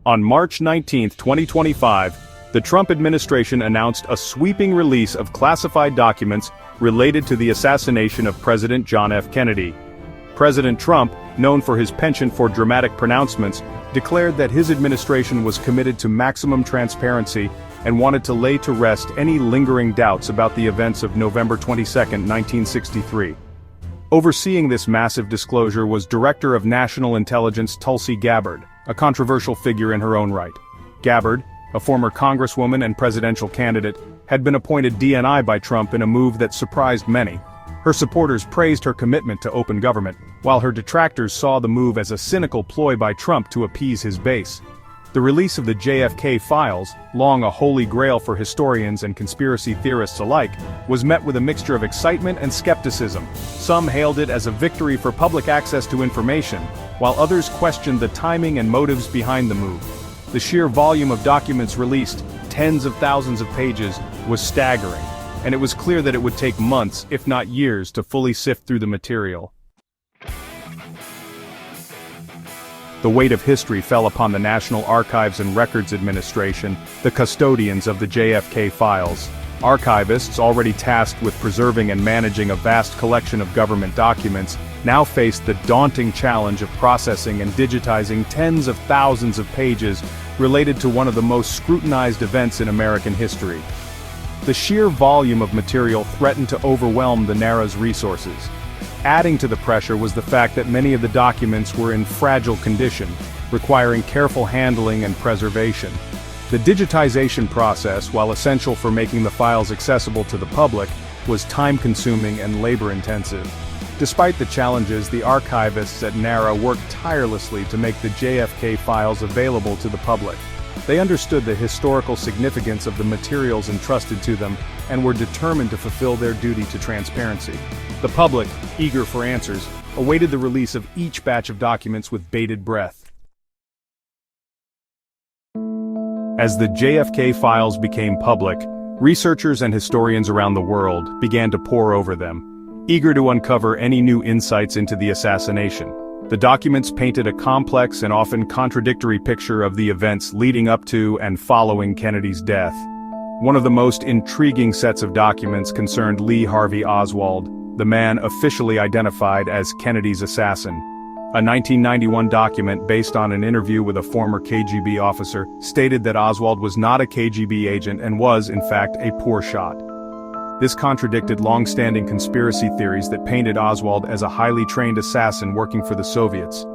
On March 19, 2025, the Trump administration announced a sweeping release of classified documents related to the assassination of President John F. Kennedy. President Trump, known for his penchant for dramatic pronouncements, declared that his administration was committed to maximum transparency and wanted to lay to rest any lingering doubts about the events of November 22, 1963. Overseeing this massive disclosure was Director of National Intelligence Tulsi Gabbard, a controversial figure in her own right. Gabbard, a former congresswoman and presidential candidate, had been appointed DNI by Trump in a move that surprised many. Her supporters praised her commitment to open government, while her detractors saw the move as a cynical ploy by Trump to appease his base. The release of the JFK files, long a holy grail for historians and conspiracy theorists alike, was met with a mixture of excitement and skepticism. Some hailed it as a victory for public access to information, while others questioned the timing and motives behind the move. The sheer volume of documents released, tens of thousands of pages, was staggering, and it was clear that it would take months, if not years, to fully sift through the material. The weight of history fell upon the National Archives and Records Administration, the custodians of the JFK files. Archivists, already tasked with preserving and managing a vast collection of government documents, now faced the daunting challenge of processing and digitizing tens of thousands of pages related to one of the most scrutinized events in American history. The sheer volume of material threatened to overwhelm the NARA's resources. Adding to the pressure was the fact that many of the documents were in fragile condition, requiring careful handling and preservation. The digitization process, while essential for making the files accessible to the public, was time-consuming and labor-intensive. Despite the challenges, the archivists at NARA worked tirelessly to make the JFK files available to the public. They understood the historical significance of the materials entrusted to them and were determined to fulfill their duty to transparency. The public, eager for answers, awaited the release of each batch of documents with bated breath. As the JFK files became public, researchers and historians around the world began to pore over them, eager to uncover any new insights into the assassination. The documents painted a complex and often contradictory picture of the events leading up to and following Kennedy's death. One of the most intriguing sets of documents concerned Lee Harvey Oswald, the man officially identified as Kennedy's assassin. A 1991 document based on an interview with a former KGB officer stated that Oswald was not a KGB agent and was, in fact, a poor shot. This contradicted long-standing conspiracy theories that painted Oswald as a highly trained assassin working for the Soviets.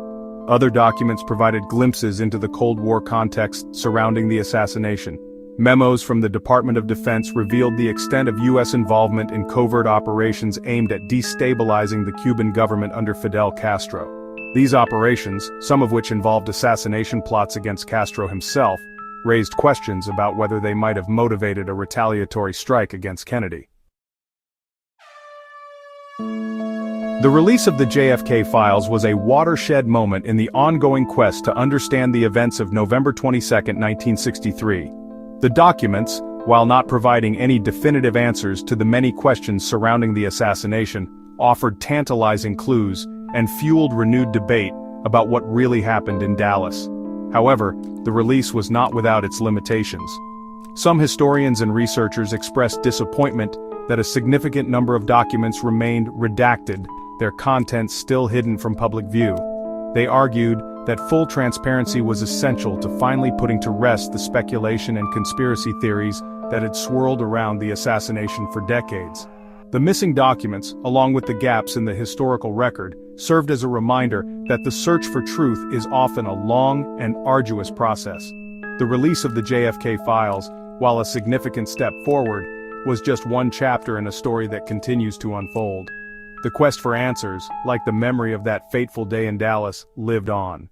Other documents provided glimpses into the Cold War context surrounding the assassination. Memos from the Department of Defense revealed the extent of U.S. involvement in covert operations aimed at destabilizing the Cuban government under Fidel Castro. These operations, some of which involved assassination plots against Castro himself, raised questions about whether they might have motivated a retaliatory strike against Kennedy. The release of the JFK files was a watershed moment in the ongoing quest to understand the events of November 22, 1963. The documents, while not providing any definitive answers to the many questions surrounding the assassination, offered tantalizing clues and fueled renewed debate about what really happened in Dallas. However, the release was not without its limitations. Some historians and researchers expressed disappointment that a significant number of documents remained redacted, their contents still hidden from public view. They argued that full transparency was essential to finally putting to rest the speculation and conspiracy theories that had swirled around the assassination for decades. The missing documents, along with the gaps in the historical record, served as a reminder that the search for truth is often a long and arduous process. The release of the JFK files, while a significant step forward, was just one chapter in a story that continues to unfold. The quest for answers, like the memory of that fateful day in Dallas, lived on.